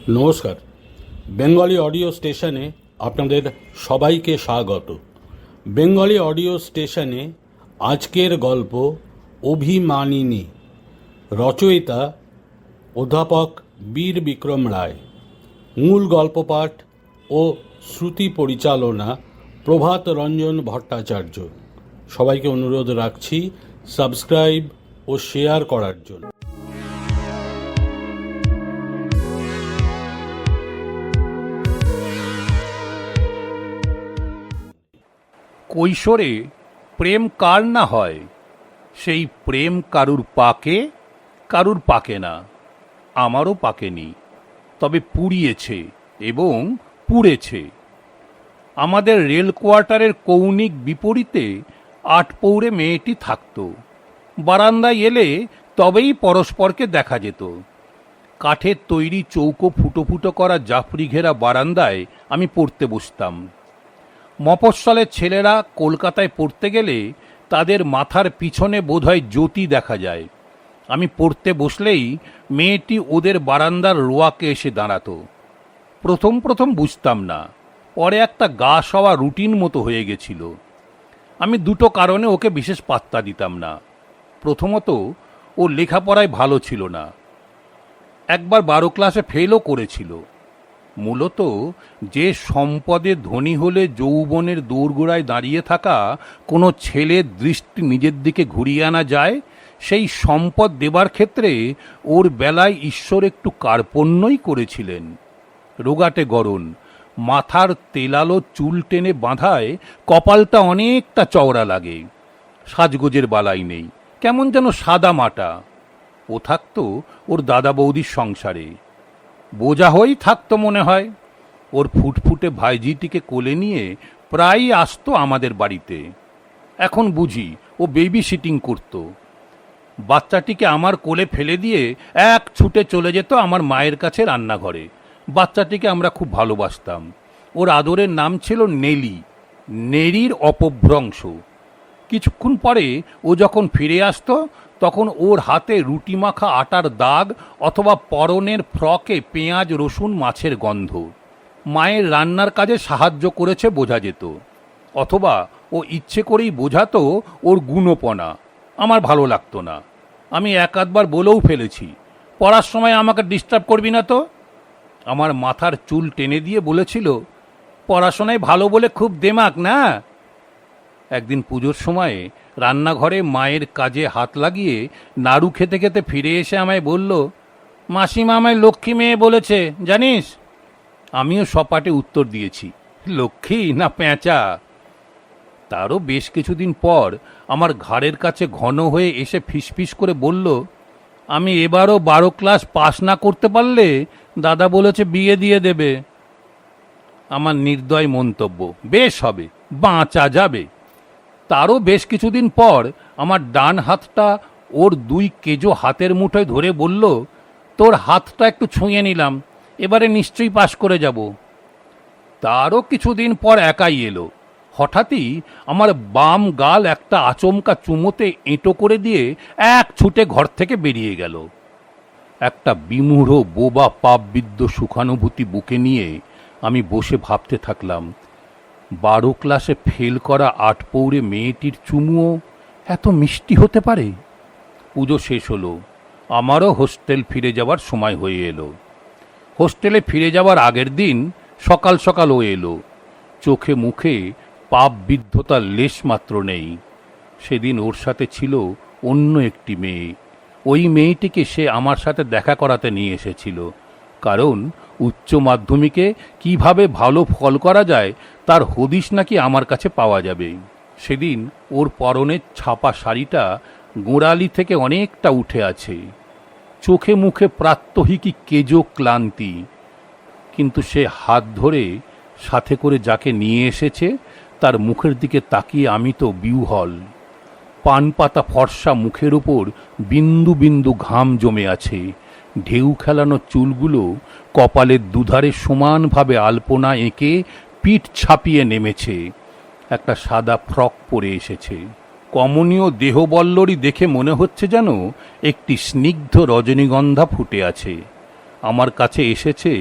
নমস্কার, Bengali audio স্টেশনে আপনাদের সবাইকে স্বাগত। বেঙ্গলি অডিও স্টেশনে আজকের গল্প অভিমানিনী। রচয়িতা অধ্যাপক বীর বিক্রম রায়। মূল গল্প পাঠ ও শ্রুতি পরিচালনা প্রভাত রঞ্জন ভট্টাচার্য। সবাইকে অনুরোধ রাখছি সাবস্ক্রাইব ও শেয়ার করার জন্য। কৈশোরে প্রেম কার না হয়, সেই প্রেম কারুর পাকে না। আমারও পাকেনি, তবে পুড়িয়েছে এবং পুড়েছে। আমাদের রেল কোয়ার্টারের কৌণিক বিপরীতে আটপৌরে মেয়েটি থাকত। বারান্দায় এলে তবেই পরস্পরকে দেখা যেত। কাঠের তৈরি চৌকো ফুটো ফুটো করা জাফরি ঘেরা বারান্দায় আমি পড়তে বসতাম। মফস্বলের ছেলেরা কলকাতায় পড়তে গেলে তাদের মাথার পিছনে বোধহয় জ্যোতি দেখা যায়। আমি পড়তে বসলেই মেয়েটি ওদের বারান্দার রোয়াকে এসে দাঁড়াতো। প্রথম বুঝতাম না, পরে একটা গা সওয়া রুটিন মতো হয়ে গেছিল। আমি দুটো কারণে ওকে বিশেষ পাত্তা দিতাম না। প্রথমত, ও লেখাপড়ায় ভালো ছিল না, একবার 12 ক্লাসে ফেলও করেছিল। মূলত যে সম্পদে ধনী হলে যৌবনের দোরগোড়ায় দাঁড়িয়ে থাকা কোনো ছেলের দৃষ্টি নিজের দিকে ঘুরিয়ে আনা যায়, সেই সম্পদ দেবার ক্ষেত্রে ওর বেলায় ঈশ্বর একটু কার্পণ্যই করেছিলেন। রোগাটে গড়ন, মাথার তেলালো চুল টেনে বাঁধায় কপালটা অনেকটা চওড়া লাগে। সাজগোজের বালাই নেই, কেমন যেন সাদা মাটা। ও থাকতো ওর দাদা বৌদির সংসারে, বোঝা হয়েই থাকতো মনে হয়। ওর ফুটফুটে ভাইজিটিকে কোলে নিয়ে প্রায়ই আসতো আমাদের বাড়িতে। এখন বুঝি ও বেবি সিটিং করত। বাচ্চাটিকে আমার কোলে ফেলে দিয়ে এক ছুটে চলে যেত আমার মায়ের কাছে রান্নাঘরে। বাচ্চাটিকে আমরা খুব ভালোবাসতাম। ওর আদরের নাম ছিল নেলি, নেরির অপভ্রংশ। কিছুক্ষণ পরে ও যখন ফিরে আসতো, তখন ওর হাতে রুটি মাখা আটার দাগ অথবা পরনের ফ্রকে পেঁয়াজ রসুন মাছের গন্ধ। মায়ের রান্নার কাজে সাহায্য করেছে বোঝা যেত, অথবা ও ইচ্ছে করেই বোঝাতো ওর গুণপনা। আমার ভালো লাগতো না। আমি এক আধবার বলেও ফেলেছি, পড়ার সময় আমাকে ডিস্টার্ব করবি না তো। আমার মাথার চুল টেনে দিয়ে বলেছিল, পড়াশোনায় ভালো বলে খুব দেমাক না। একদিন পুজোর সময়ে রান্নাঘরে মায়ের কাজে হাত লাগিয়ে নাড়ু খেতে খেতে ফিরে এসে আমায় বলল, মাসিমা আমায় লক্ষ্মী মেয়ে বলেছে জানিস। আমিও সপাটে উত্তর দিয়েছি, লক্ষ্মী না পেঁচা। তারও বেশ কিছুদিন পর আমার ঘাড়ের কাছে ঘন হয়ে এসে ফিসফিস করে বলল, আমি এবারও 12 ক্লাস পাস না করতে পারলে দাদা বলেছে বিয়ে দিয়ে দেবে। আমার নির্দয় মন্তব্য, বেশ হবে, বাঁচা যাবে। তারও বেশ কিছুদিন পর আমার ডান হাতটা ওর 2 কেজো হাতের মুঠোয় ধরে বলল, তোর হাতটা একটু ছুঁয়ে নিলাম, এবারে নিশ্চয়ই পাশ করে যাব। তারও কিছুদিন পর একাই এলো। হঠাৎই আমার বাম গাল একটা আচমকা চুমোতে এঁটো করে দিয়ে এক ছুটে ঘর থেকে বেরিয়ে গেল। একটা বিমূঢ় বোবা পাপবিদ্ধ সুখানুভূতি বুকে নিয়ে আমি বসে ভাবতে থাকলাম, 12 ক্লাসে ফেল করা আটপৌরে মেয়েটির চুমুও এত মিষ্টি হতে পারে। পুজো শেষ হলো, আমারও হোস্টেল ফিরে যাওয়ার সময় হয়ে এলো। হোস্টেলে ফিরে যাওয়ার আগের দিন সকাল সকাল ও এলো। চোখে মুখে পাপবিদ্ধতার লেশ মাত্র নেই। সেদিন ওর সাথে ছিল অন্য একটি মেয়ে। ওই মেয়েটিকে সে আমার সাথে দেখা করাতে নিয়ে এসেছিল, কারণ উচ্চ মাধ্যমিকে কিভাবে ভালো ফল করা যায় তার হদিশ নাকি আমার কাছে পাওয়া যাবে। সেদিন ওর পরনের ছাপা শাড়িটা গোড়ালি থেকে অনেকটা উঠে আছে। চোখে মুখে প্রাত্যহিকী কেজো ক্লান্তি। কিন্তু সে হাত ধরে সাথে করে যাকে নিয়ে এসেছে তার মুখের দিকে তাকিয়ে আমি তো বিহ্বল। পান পাতা ফর্সা মুখের উপর বিন্দু বিন্দু ঘাম জমে আছে। ঢেউ খেলানো চুলগুলো কপালের দুধারে সমানভাবে আলপনা এঁকে পিঠ ছাপিয়ে নেমেছে। একটা সাদা ফ্রক পরে এসেছে। কমনীয় দেহবল্লরী দেখে মনে হচ্ছে যেন একটি স্নিগ্ধ রজনীগন্ধা ফুটে আছে। আমার কাছে এসেছে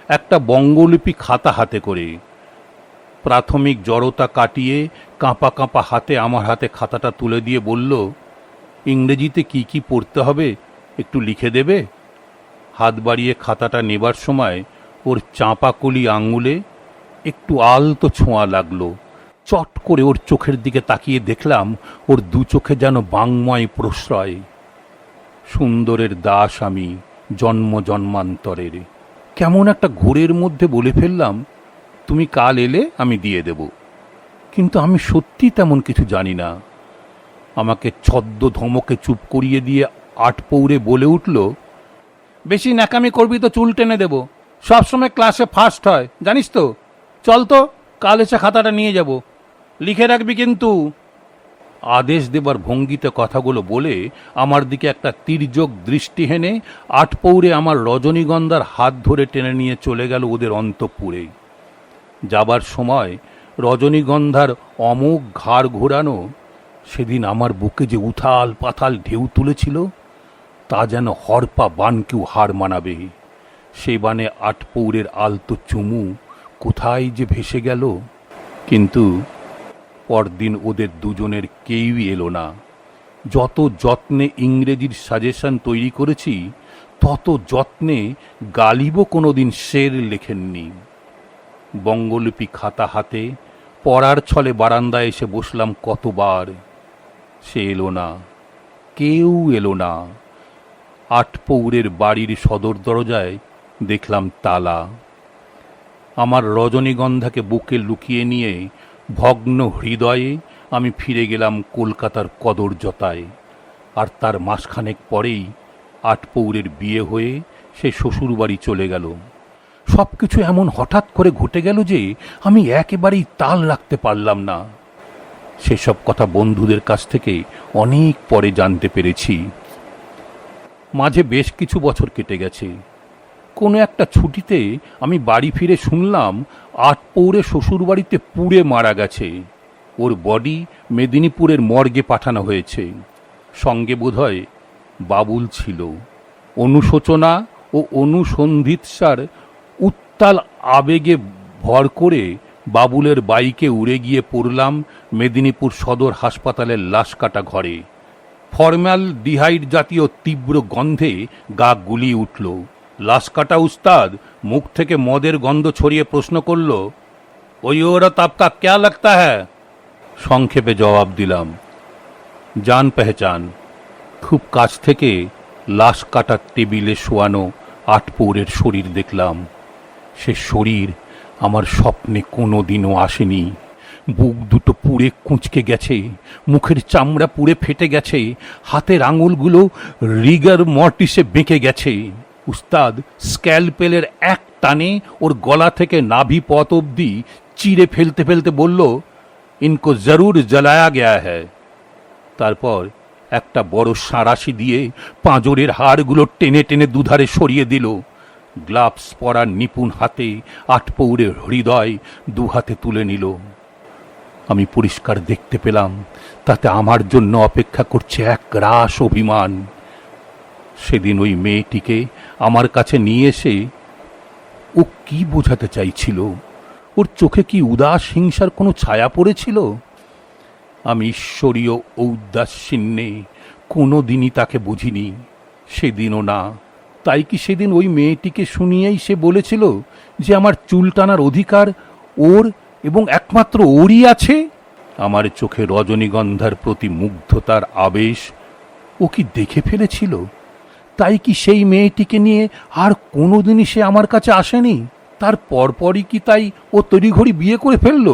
একটা বঙ্গলিপি খাতা হাতে করে। প্রাথমিক জড়তা কাটিয়ে কাঁপা কাঁপা হাতে আমার হাতে খাতাটা তুলে দিয়ে বলল, ইংরেজিতে কি কি পড়তে হবে একটু লিখে দেবে? হাত বাড়িয়ে খাতাটা নেবার সময় ওর চাঁপাকলি আঙুলে একটু আলতো ছোঁয়া লাগলো। চট করে ওর চোখের দিকে তাকিয়ে দেখলাম ওর দু চোখে যেন বাংময় প্রশ্রয়। সুন্দরের দাস আমি জন্ম জন্মান্তরের। কেমন একটা ঘোরের মধ্যে বলে ফেললাম, তুমি কাল এলে আমি দিয়ে দেব। কিন্তু আমি সত্যি তেমন কিছু জানি না। আমাকে ছদ্ম ধমকে চুপ করিয়ে দিয়ে আটপৌরে বলে উঠল, বেশি ন্যাকামি করবি তো চুল টেনে দেব। সবসময় ক্লাসে ফার্স্ট হয় জানিস তো। চল তো, কাল এসে খাতাটা নিয়ে যাব, লিখে রাখবি কিন্তু। আদেশ দেবার ভঙ্গিতে কথাগুলো বলে আমার দিকে একটা তির্যক দৃষ্টি হেনে আটপৌরে আমার রজনীগন্ধার হাত ধরে টেনে নিয়ে চলে গেল ওদের অন্তঃপুরে। যাবার সময় রজনীগন্ধার অমোঘ ঘাড় ঘোরানো সেদিন আমার বুকে যে উথাল পাথাল ঢেউ তুলেছিল, তা যেন হরপা বানকেও হার মানাবে। সে বানে আটপৌরের আলতো চুমু কোথায় যে ভেসে গেল। কিন্তু পরদিন ওদের দুজনের কেউই এলো না। যত যত্নে ইংরেজির সাজেশন তৈরি করেছি, তত যত্নে গালিবও কোনোদিন শের লেখেননি। বঙ্গলিপি খাতা হাতে পড়ার ছলে বারান্দায় এসে বসলাম কতবার। সে এলো না, কেউ এলো না। আটপৌরের বাড়ির সদর দরজায় দেখলাম তালা। আমার রজনীগন্ধাকে বুকে লুকিয়ে নিয়ে ভগ্ন হৃদয়ে আমি ফিরে গেলাম কলকাতার কদরজতায়। আর তার মাসখানেক পরেই আটপৌরের বিয়ে হয়ে সে শ্বশুরবাড়ি চলে গেল। সব কিছু এমন হঠাৎ করে ঘটে গেল যে আমি একেবারেই তাল রাখতে পারলাম না। সেসব কথা বন্ধুদের কাছ থেকে অনেক পরে জানতে পেরেছি। মাঝে বেশ কিছু বছর কেটে গেছে। কোনো একটা ছুটিতে আমি বাড়ি ফিরে শুনলাম আটপৌরে শ্বশুরবাড়িতে পুড়ে মারা গেছে। ওর বডি মেদিনীপুরের মর্গে পাঠানো হয়েছে। সঙ্গে বোধহয় বাবুল ছিল। অনুশোচনা ও অনুসন্ধিৎসার উত্তাল আবেগে ভর করে বাবুলের বাইকে উড়ে গিয়ে পড়লাম মেদিনীপুর সদর হাসপাতালের লাশ কাটা ঘরে। ফর্মাল ডিহাইড জাতীয় তীব্র গন্ধে গা গুলিয়ে উঠল। লাশ কাটা উস্তাদ মুখ থেকে মদের গন্ধ ছড়িয়ে প্রশ্ন করল, ওই ওরত আপকা ক্যা লাগতা হ্যায়? সংক্ষেপে জবাব দিলাম, জান পেহচান। খুব কাছ থেকে লাশ কাটার টেবিলে শোয়ানো আটপৌরের শরীর দেখলাম। সে শরীর আমার স্বপ্নে কোনো দিনও আসেনি। বুক দুটো পুড়ে কুঁচকে গেছে, মুখের চামড়া পুড়ে ফেটে গেছে, হাতের আঙুলগুলো রিগার মর্টিসে বেঁকে গেছে। উস্তাদ স্ক্যালপেলের এক টানে ওর গলা থেকে নাভি পথ অবধি চিরে ফেলতে ফেলতে বলল, ইনকো জরুর জ্বালায়া গয়া হ্যায়। তারপর একটা বড় সাঁড়াশি দিয়ে পাঁজরের হাড়গুলো টেনে টেনে দুধারে সরিয়ে দিল। গ্লাভস পরার নিপুণ হাতে আটপৌরের হৃদয় দু হাতে তুলে নিল। আমি পরিষ্কার দেখতে পেলাম তাতে আমার জন্য অপেক্ষা করছে এক রাস অভিমান। সেদিন ওই মেয়েটিকে আমার কাছে নিয়ে এসে ও কি বোঝাতে চাইছিল? ওর চোখে কি উদাস হিংসার কোনো ছায়া পড়েছিল? আমি ঈশ্বরীয় ঔদাসীন্যে কোনো দিনই তাকে বুঝিনি, সেদিনও না। তাই কি সেদিন ওই মেয়েটিকে শুনিয়েই সে বলেছিল যে আমার চুল টানার অধিকার ওর এবং একমাত্র ওরই আছে? আমার চোখে রজনীগন্ধার প্রতি মুগ্ধতার আবেশ ও কি দেখে ফেলেছিল? তাই কি সেই মেয়েটিকে নিয়ে আর কোনোদিনই সে আমার কাছে আসেনি? তার পরপরই কি তাই ও তড়িঘড়ি বিয়ে করে ফেলল?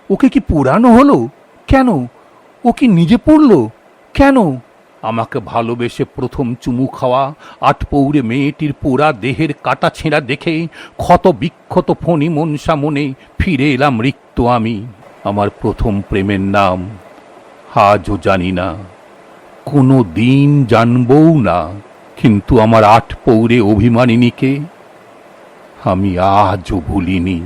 ওকে কি পুরানো হলো? কেন? ও কি নিজে পড়ল? কেন? আমাকে ভালোবেসে প্রথম চুমু খাওয়া আটপৌরে মেয়েটির পোড়া দেহের কাটা ছেঁড়া দেখে ক্ষত বিক্ষত ফণি মনসা মনে ফিরে এলাম রিক্ত আমি। আমার প্রথম প্রেমের নাম আজও জানি না, কোনো দিন জানবও না। কিন্তু আমার আটপৌরে অভিমানিনীকে আমি আজও ভুলিনি।